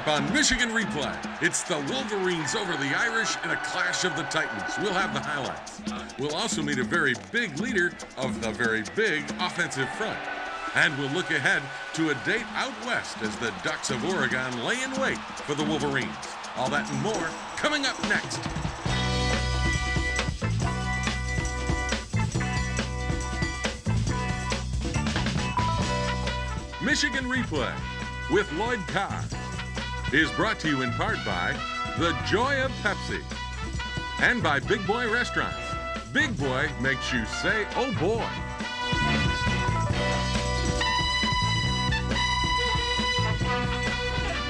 up on Michigan Replay. It's the Wolverines over the Irish in a clash of the Titans. We'll have the highlights. We'll also meet a very big leader of the very big offensive front. And we'll look ahead to a date out west as the Ducks of Oregon lay in wait for the Wolverines. All that and more coming up next. Michigan Replay with Lloyd Carr is brought to you in part by the Joy of Pepsi and by Big Boy Restaurants. Big Boy makes you say, oh boy.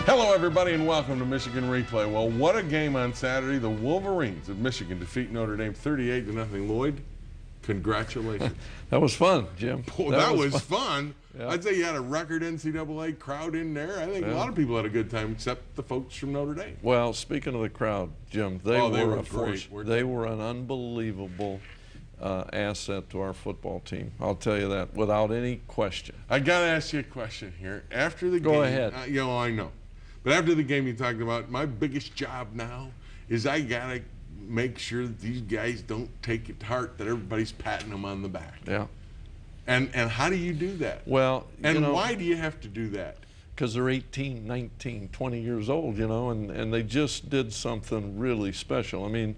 Hello, everybody, and welcome to Michigan Replay. Well, what a game on Saturday. The Wolverines of Michigan defeat Notre Dame 38-0. Lloyd, congratulations. That was fun, Jim. Boy, that was fun. Yeah. I'd say you had a record NCAA crowd in there. I think a lot of people had a good time, except the folks from Notre Dame. Well, speaking of the crowd, Jim, they were a force. Great. They were an unbelievable asset to our football team. I'll tell you that without any question. I got to ask you a question here. After the game, go ahead. I know. But after the game, you talked about my biggest job now is I got to make sure that these guys don't take it to heart that everybody's patting them on the back. Yeah. And how do you do that? Well, and why do you have to do that? Because they're 18, 19, 20 years old, and they just did something really special. I mean,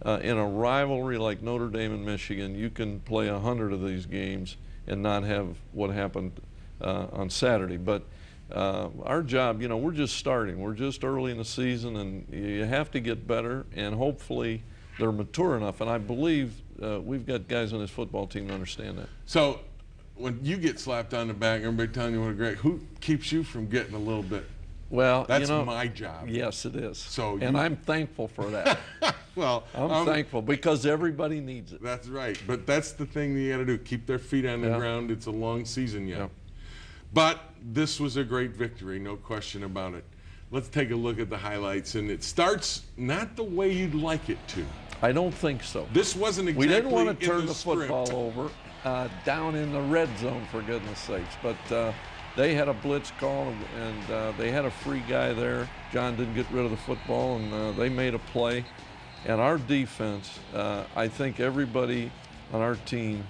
in a rivalry like Notre Dame and Michigan, you can play 100 of these games and not have what happened on Saturday. But our job, we're just starting. We're just early in the season, and you have to get better, and hopefully they're mature enough. And I believe we've got guys on this football team to understand that. So when you get slapped on the back, everybody telling you what a great, who keeps you from getting a little bit? Well, that's my job. Yes, it is. So and I'm thankful for that. Well, I'm thankful because everybody needs it. That's right. But that's the thing that you got to do. Keep their feet on the ground. It's a long season yet. Yeah. But this was a great victory, no question about it. Let's take a look at the highlights, and it starts not the way you'd like it to. I don't think so. This wasn't exactly we didn't want to turn the script. Football over down in the red zone, for goodness sakes. But they had a blitz call, and they had a free guy there. John didn't get rid of the football, and they made a play. And our defense, I think everybody on our team,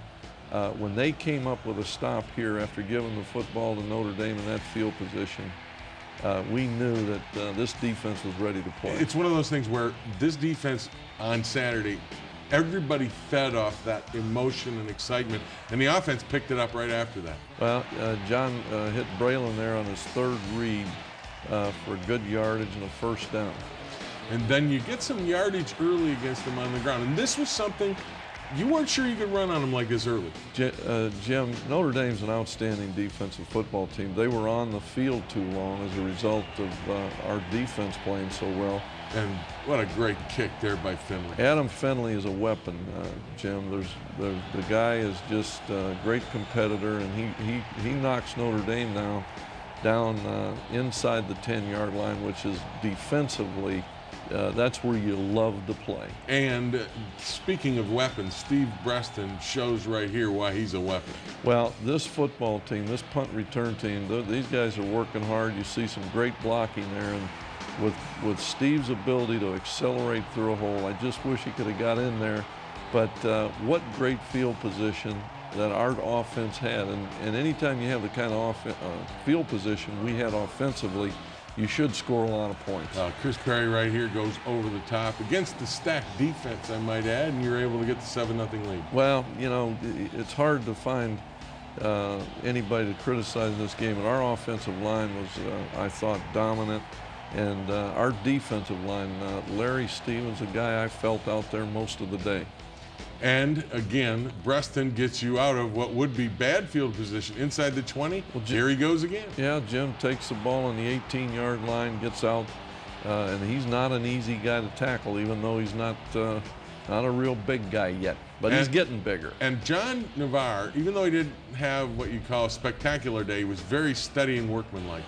when they came up with a stop here after giving the football to Notre Dame in that field position, we knew that this defense was ready to play. It's one of those things where this defense on Saturday, everybody fed off that emotion and excitement, and the offense picked it up right after that. Well, John hit Braylon there on his third read for good yardage and a first down. And then you get some yardage early against them on the ground. And this was something you weren't sure you could run on them like this early. Jim, Notre Dame's an outstanding defensive football team. They were on the field too long as a result of our defense playing so well. And what a great kick there by Finley. Adam Finley is a weapon, Jim. The guy is just a great competitor, and he knocks Notre Dame now down inside the 10-yard line, which is defensively, that's where you love to play. And speaking of weapons, Steve Breaston shows right here why he's a weapon. Well, this football team, this punt return team, these guys are working hard. You see some great blocking there, and with Steve's ability to accelerate through a hole, I just wish he could have got in there. But what great field position that our offense had. And anytime you have the kind of field position we had offensively, you should score a lot of points. Chris Perry right here goes over the top against the stacked defense, I might add, and you're able to get the 7-0 lead. Well, it's hard to find anybody to criticize in this game. And our offensive line was, I thought, dominant. And our defensive line, Larry Stevens, a guy I felt out there most of the day. And again, Breaston gets you out of what would be bad field position inside the 20. Well, here he goes again. Yeah, Jim takes the ball on the 18-yard line, gets out, and he's not an easy guy to tackle, even though he's not a real big guy yet. But he's getting bigger. And John Navarre, even though he didn't have what you call a spectacular day, he was very steady and workmanlike.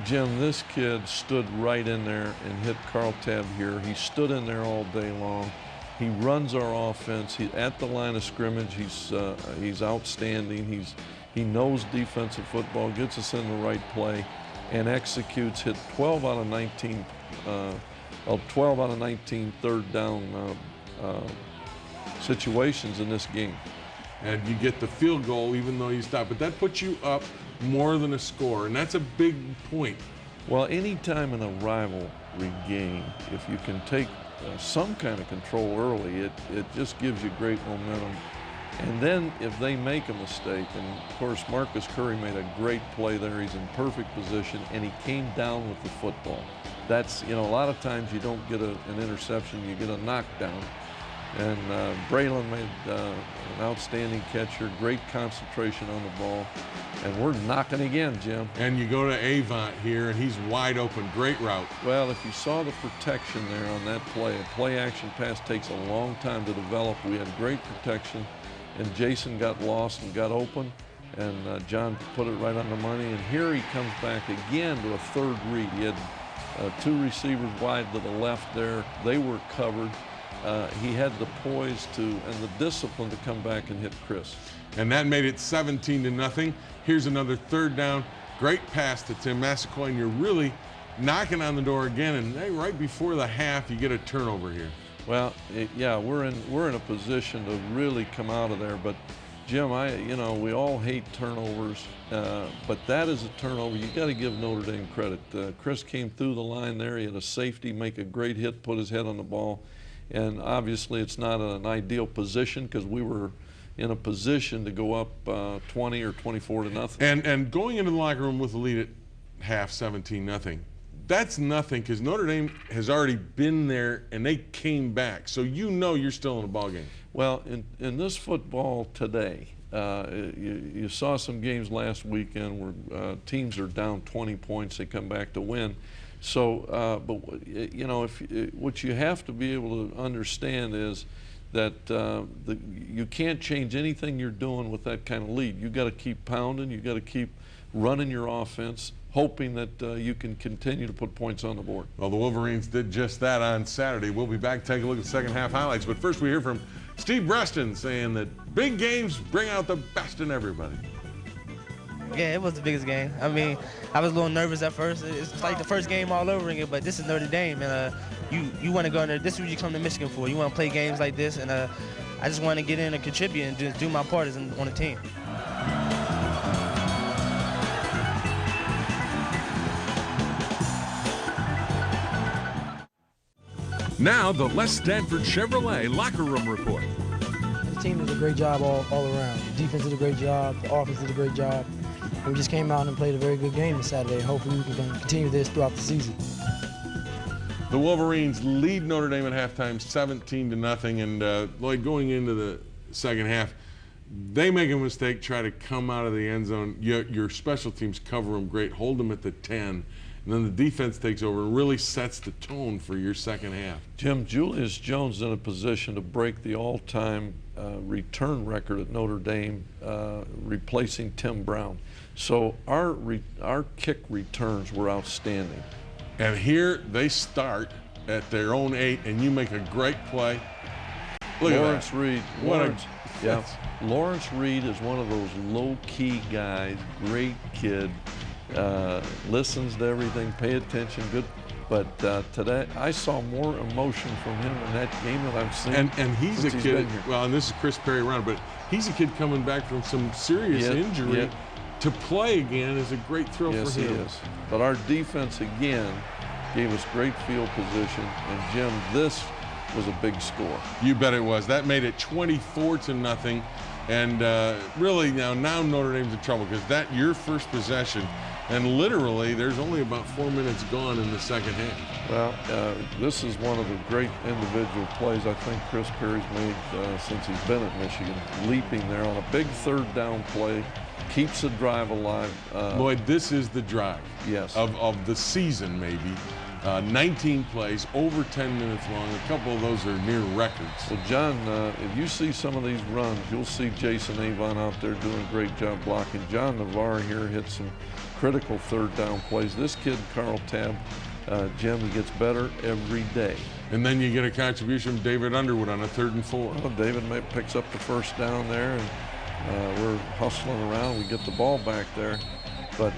Jim, this kid stood right in there and hit Carl Tabb here. He stood in there all day long. He runs our offense. At the line of scrimmage, he's outstanding. He knows defensive football, gets us in the right play. and executes, hit 12 out of 19, 12 out of 19 third down situations in this game. And you get the field goal even though you stop. But that puts you up more than a score, and that's a big point. Well, anytime in a rivalry game, if you can take some kind of control early, it just gives you great momentum. And then if they make a mistake, and of course Marcus Curry made a great play there, he's in perfect position, and he came down with the football. That's, you know, a lot of times you don't get an interception, you get a knockdown. And Braylon made an outstanding catcher, great concentration on the ball. And we're knocking again, Jim. And you go to Avant here, and he's wide open. Great route. Well, if you saw the protection there on that play, a play-action pass takes a long time to develop. We had great protection, and Jason got lost and got open, and John put it right on the money. And here he comes back again to a third read. He had two receivers wide to the left there. They were covered. He had the poise to and the discipline to come back and hit Chris. And that made it 17-0. Here's another third down. Great pass to Tim Massaquoi, and you're really knocking on the door again. And hey, right before the half, you get a turnover here. Well, yeah, we're in a position to really come out of there. But Jim, you know, we all hate turnovers, but that is a turnover. You got to give Notre Dame credit. Chris came through the line there. He had a safety make a great hit, put his head on the ball. And obviously it's not an ideal position because we were in a position to go up 20 or 24-0. And going into the locker room with the lead at half, 17-0, that's nothing because Notre Dame has already been there and they came back. So you know you're still in a ball game. Well, in this football today, you saw some games last weekend where teams are down 20 points, they come back to win. So, but you know, what you have to be able to understand is that you can't change anything you're doing with that kind of lead. You got to keep pounding. You got to keep running your offense, hoping that you can continue to put points on the board. Well, the Wolverines did just that on Saturday. We'll be back to take a look at the second half highlights. But first, we hear from Steve Breston saying that big games bring out the best in everybody. Yeah, it was the biggest game. I mean, I was a little nervous at first. It's like the first game all over again, but this is Notre Dame, and you want to go in there. This is what you come to Michigan for. You want to play games like this, and I just want to get in and contribute and just do my part as on the team. Now, the Les Stanford Chevrolet locker room report. The team did a great job all around. The defense did a great job. The offense did a great job. We just came out and played a very good game this Saturday. Hopefully we can continue this throughout the season. The Wolverines lead Notre Dame at halftime 17-0, and Lloyd, going into the second half, they make a mistake, try to come out of the end zone. Your special teams cover them great, hold them at the 10, and then the defense takes over and really sets the tone for your second half. Jim, Julius Jones in a position to break the all-time return record at Notre Dame, replacing Tim Brown. So our kick returns were outstanding. And here they start at their own 8, and you make a great play. Look Lawrence at that. Reed. Lawrence, yeah. Lawrence Reed is one of those low-key guys, great kid, listens to everything, pay attention, good. But today, I saw more emotion from him in that game than I've seen. And he's a kid, well, and this is Chris Perry Round, but he's a kid coming back from some serious injury. Yep. To play again is a great thrill for him. Yes, he is. But our defense, again, gave us great field position. And, Jim, this was a big score. You bet it was. That made it 24-0. And really, now Notre Dame's in trouble because that your first possession, and literally there's only about 4 minutes gone in the second half. Well, this is one of the great individual plays I think Chris Perry's made since he's been at Michigan. Leaping there on a big third down play, keeps the drive alive. Lloyd, this is the drive of the season maybe. 19 plays, over 10 minutes long. A couple of those are near records. Well, John, if you see some of these runs, you'll see Jason Avon out there doing a great job blocking. John Navarre here hit some critical third down plays. This kid, Carl Tabb, Jim, he gets better every day. And then you get a contribution from David Underwood on a 3rd and 4. Well, David picks up the first down there, and we're hustling around. We get the ball back there. But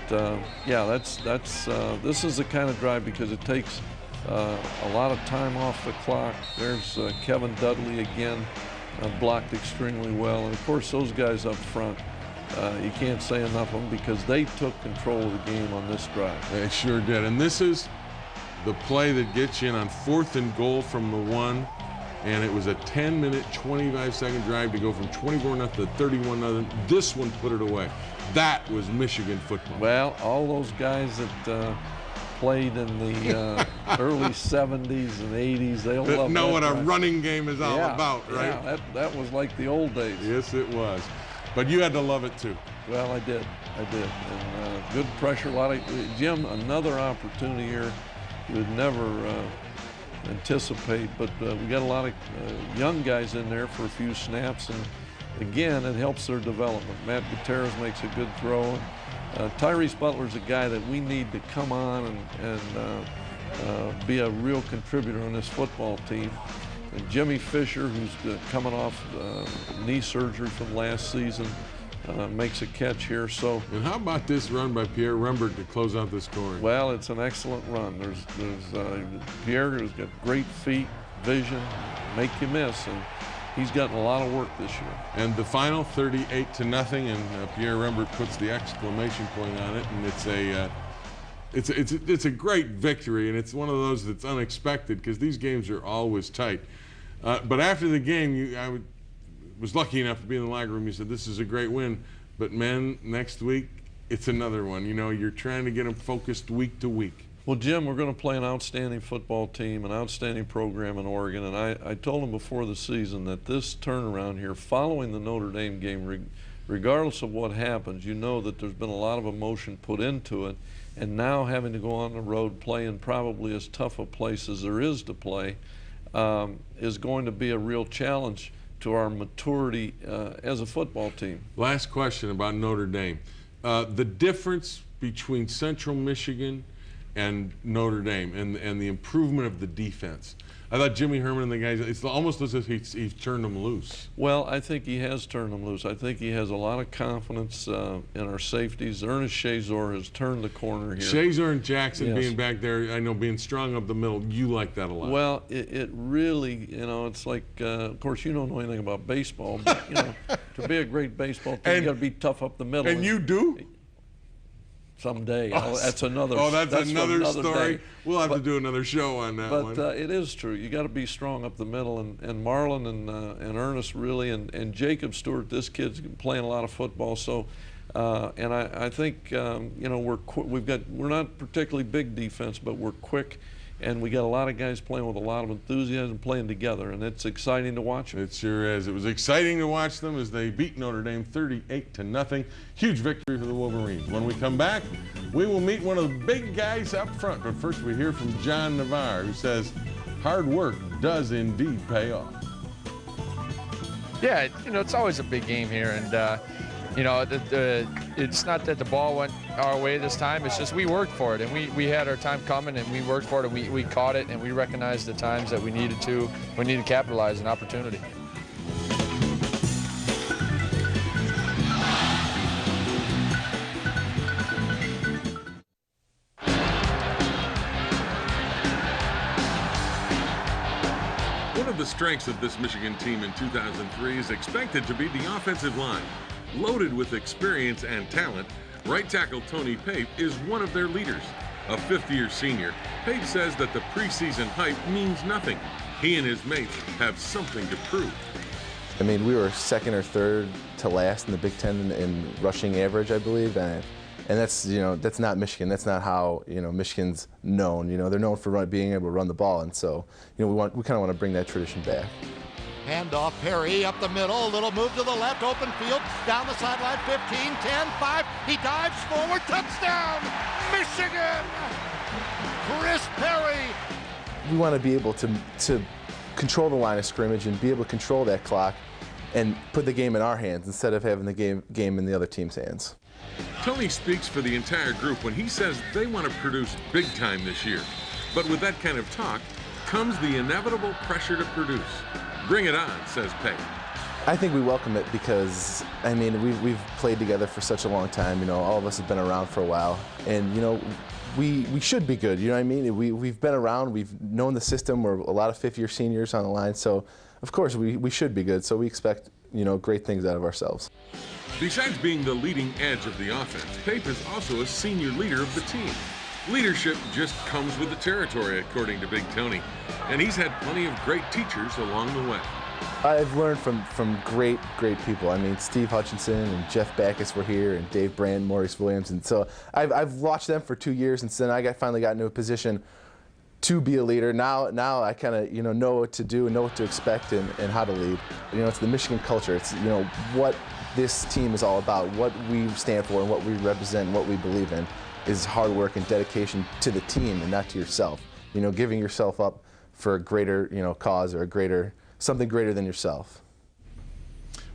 yeah, this is the kind of drive because it takes a lot of time off the clock. There's Kevin Dudley again, blocked extremely well. And of course, those guys up front, you can't say enough of them because they took control of the game on this drive. They sure did. And this is the play that gets you in on 4th and goal from the 1. And it was a 10-minute, 25-second drive to go from 24-0 to 31-0. This one put it away. That was Michigan football. Well, all those guys that played in the early 70s and 80s, they'll love know that what drive. a running game is all about, right? Yeah, that was like the old days. Yes, it was. But you had to love it too. Well, I did. And good pressure. A lot of Jim. Another opportunity here. You would never anticipate, but we got a lot of young guys in there for a few snaps, and again, it helps their development. Matt Gutierrez makes a good throw. And, Tyrese Butler's a guy that we need to come on and be a real contributor on this football team. And Jimmy Fisher, who's coming off knee surgery from last season, makes a catch here. So, and how about this run by Pierre Rembert to close out the scoring? Well, it's an excellent run. There's Pierre who's got great feet, vision, make you miss, and he's gotten a lot of work this year. And the final 38-0, and Pierre Rembert puts the exclamation point on it, and it's a great victory, and it's one of those that's unexpected because these games are always tight. But after the game, I was lucky enough to be in the locker room. You said, this is a great win, but men, next week, it's another one. You know, you're trying to get them focused week to week. Well, Jim, we're going to play an outstanding football team, an outstanding program in Oregon, and I told them before the season that this turnaround here, following the Notre Dame game, regardless of what happens, you know that there's been a lot of emotion put into it, and now having to go on the road, play in probably as tough a place as there is to play, is going to be a real challenge to our maturity as a football team. Last question about Notre Dame. The difference between Central Michigan and Notre Dame and the improvement of the defense. I thought Jimmy Herman and the guys, it's almost as if he's turned them loose. Well, I think he has turned them loose. I think he has a lot of confidence in our safeties. Ernest Shazor has turned the corner here. Shazor and Jackson Yes. being back there, I know being strong up the middle, you like that a lot. Well, it really, you know, it's like, of course, you don't know anything about baseball, but, you know, to be a great baseball team, you got to be tough up the middle. And you do? Someday. That's another. That's another story. Day. We'll have to do another show on that one. But it is true. You got to be strong up the middle, and Marlon and Ernest really, and Jacob Stewart. This kid's playing a lot of football. So, and I think you know we're not particularly big defense, but we're quick. And we got a lot of guys playing with a lot of enthusiasm, playing together, and it's exciting to watch them. It sure is. It was exciting to watch them as they beat Notre Dame 38-0. Huge victory for the Wolverines. When we come back, we will meet one of the big guys up front. But first, we hear from John Navarre, who says hard work does indeed pay off. Yeah, you know, it's always a big game here, and you know, it's not that the ball went our way this time. It's just we worked for it, and we had our time coming, and we worked for it, and we caught it, and we recognized the times that we needed to capitalize an opportunity. One of the strengths of this Michigan team in 2003 is expected to be the offensive line. Loaded with experience and talent, right tackle Tony Pape is one of their leaders. A fifth-year senior, Pape says that the preseason hype means nothing. He and his mates have something to prove. I mean, we were second or third to last in the Big Ten in rushing average, I believe, and that's, you know, that's not Michigan. That's not how, you know, Michigan's known. You know, they're known for being able to run the ball, and so, you know, we kind of want to bring that tradition back. Handoff, Perry up the middle, a little move to the left, open field, down the sideline, 15, 10, 5, he dives forward, touchdown, Michigan! Chris Perry! We want to be able to control the line of scrimmage and be able to control that clock and put the game in our hands instead of having the game in the other team's hands. Tony speaks for the entire group when he says they want to produce big time this year. But with that kind of talk comes the inevitable pressure to produce. Bring it on, says Pape. I think we welcome it because, I mean, we've played together for such a long time. You know, all of us have been around for a while, and you know, we should be good. You know what I mean? We've been around. We've known the system. We're a lot of fifth-year seniors on the line, so of course we should be good. So we expect, you know, great things out of ourselves. Besides being the leading edge of the offense, Pape is also a senior leader of the team. Leadership just comes with the territory, according to Big Tony, and he's had plenty of great teachers along the way. I've learned from great people. I mean, Steve Hutchinson and Jeff Backus were here, and Dave Brand, Maurice Williams, and so I've watched them for 2 years, and then I finally got into a position to be a leader. Now I kind of, you know what to do and know what to expect and how to lead. You know, it's the Michigan culture. It's, you know, what this team is all about, what we stand for and what we represent and what we believe in is hard work and dedication to the team and not to yourself. You know, giving yourself up for a greater, you know, cause or a greater, something greater than yourself.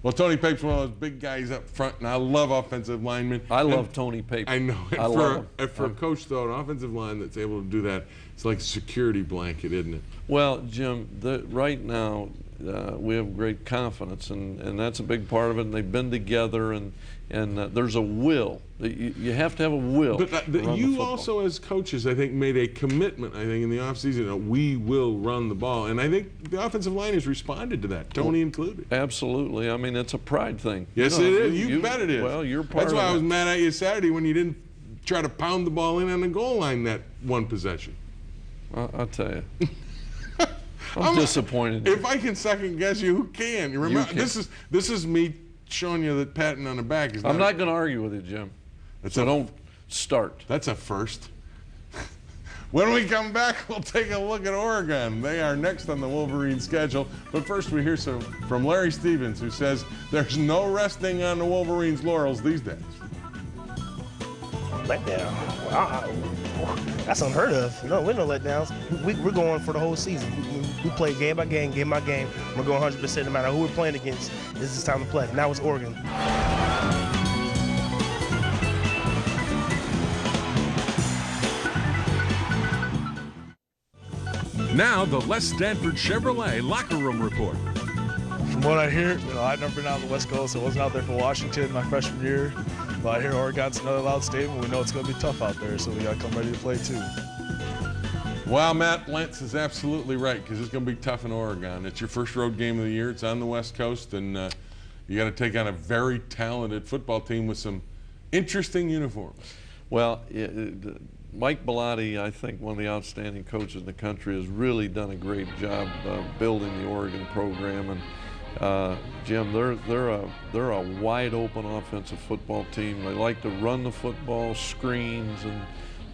Well, Tony Pape's one of those big guys up front, and I love offensive linemen. I love Tony Pape. I know. I love him. For a coach, though, an offensive line that's able to do that, it's like a security blanket, isn't it? Well, Jim, right now we have great confidence, and that's a big part of it. And they've been together, and there's a will. You have to have a will. But you also, as coaches, I think, made a commitment, I think, in the offseason that we will run the ball. And I think the offensive line has responded to that, Tony included. Absolutely. I mean, it's a pride thing. Yes, it is. You bet it is. Well, you're part of it. That's why I was mad at you Saturday when you didn't try to pound the ball in on the goal line that one possession. I'll tell you. I'm disappointed. If I can second guess you, who can? You remember, this is me showing you that patting on the back is not. I'm not going to argue with you, Jim. So don't start. That's a first. When we come back, we'll take a look at Oregon. They are next on the Wolverine schedule. But first, we hear some from Larry Stevens, who says there's no resting on the Wolverines' laurels these days. Letdown. Wow. That's unheard of. No, we're no letdowns. We're going for the whole season. We play game by game, game by game. We're going 100% no matter who we're playing against. This is time to play. Now it's Oregon. Now the Les Stanford Chevrolet locker room report. From what I hear, I've never been out on the West Coast. I wasn't out there for Washington my freshman year. But I hear Oregon's another loud statement. We know it's going to be tough out there, so we got to come ready to play too. Well, Matt Lentz is absolutely right, because it's going to be tough in Oregon. It's your first road game of the year. It's on the West Coast, and you got to take on a very talented football team with some interesting uniforms. Well, Mike Bellotti, I think one of the outstanding coaches in the country, has really done a great job building the Oregon program. And Jim, they're a wide open offensive football team. They like to run the football, screens and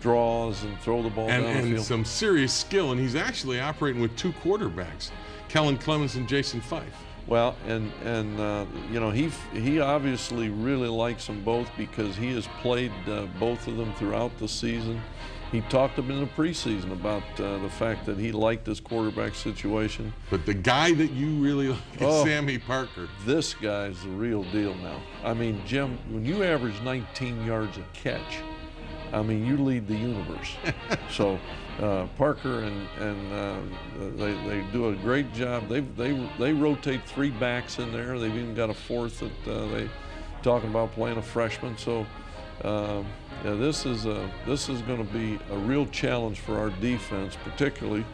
draws and throw the ball downfield. And some serious skill. And he's actually operating with two quarterbacks, Kellen Clemens and Jason Fife. Well, and you know, he obviously really likes them both because he has played both of them throughout the season. He talked to him in the preseason about the fact that he liked his quarterback situation. But the guy that you really like is Sammy Parker. This guy's the real deal now. I mean, Jim, when you average 19 yards a catch, I mean, you lead the universe. So Parker and they do a great job. They rotate 3 backs in there. They've even got a 4th that they talking about playing a freshman. So yeah, this is going to be a real challenge for our defense, particularly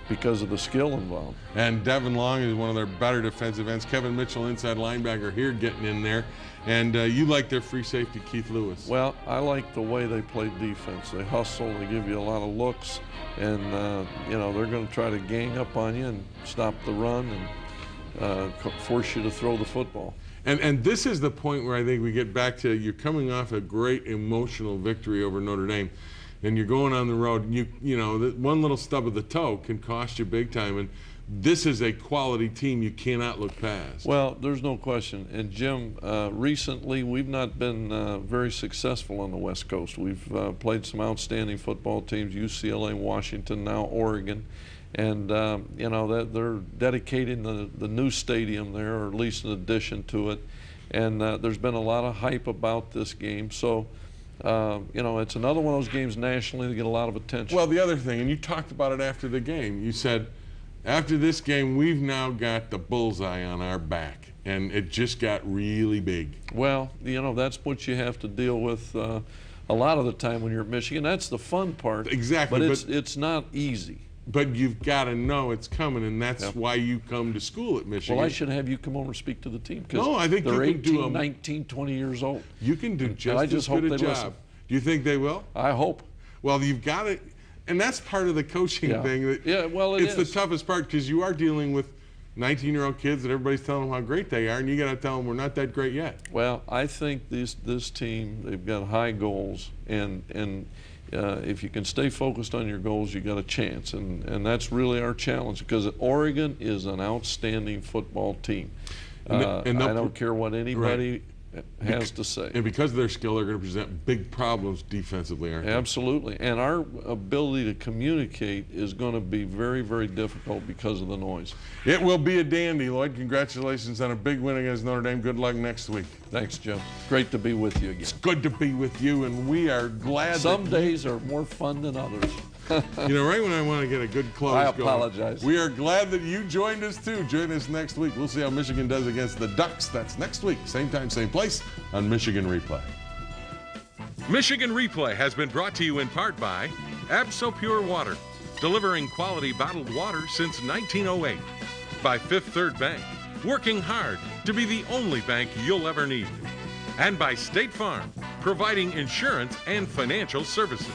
because of the skill involved. And Devin Long is one of their better defensive ends. Kevin Mitchell, inside linebacker, here getting in there. And you like their free safety, Keith Lewis. Well, I like the way they play defense. They hustle, they give you a lot of looks, and you know, they're going to try to gang up on you and stop the run and force you to throw the football. And this is the point where I think we get back to, you're coming off a great emotional victory over Notre Dame, and you're going on the road, and you know, one little stub of the toe can cost you big time, and this is a quality team you cannot look past. Well, there's no question. And Jim, recently we've not been very successful on the West Coast. We've played some outstanding football teams, UCLA, Washington, now Oregon. And you know, that they're dedicating the new stadium there, or at least an addition to it. And there's been a lot of hype about this game. So, you know, it's another one of those games nationally that get a lot of attention. Well, the other thing, and you talked about it after the game, you said, after this game, we've now got the bullseye on our back. and it just got really big. Well, you know, that's what you have to deal with a lot of the time when you're at Michigan. That's the fun part. Exactly. But it's not easy. But you've got to know it's coming, and that's why you come to school at Michigan. Well, I should have you come over and speak to the team. No, I think they're you can 18, do 19, 20 years old. You can do just I just as hope good a they job. listen. Do you think they will? I hope. Well, you've got to, and that's part of the coaching thing. Yeah, well, it's the toughest part because you are dealing with 19-year-old kids that everybody's telling them how great they are, and you got to tell them we're not that great yet. Well, I think this team, they've got high goals, and if you can stay focused on your goals, you got a chance, and that's really our challenge because Oregon is an outstanding football team. I don't care what anybody has to say. And because of their skill, they're going to present big problems defensively, aren't they? Absolutely. And our ability to communicate is going to be very, very difficult because of the noise. It will be a dandy, Lloyd. Congratulations on a big win against Notre Dame. Good luck next week. Thanks, Jim. Great to be with you again. It's good to be with you, and we are glad Some days are more fun than others. You know, right when I want to get a good close I going, apologize. we are glad that you joined us, too. Join us next week. We'll see how Michigan does against the Ducks. That's next week. Same time, same place on Michigan Replay. Michigan Replay has been brought to you in part by Abso Pure Water, delivering quality bottled water since 1908. By Fifth Third Bank, working hard to be the only bank you'll ever need. And by State Farm, providing insurance and financial services.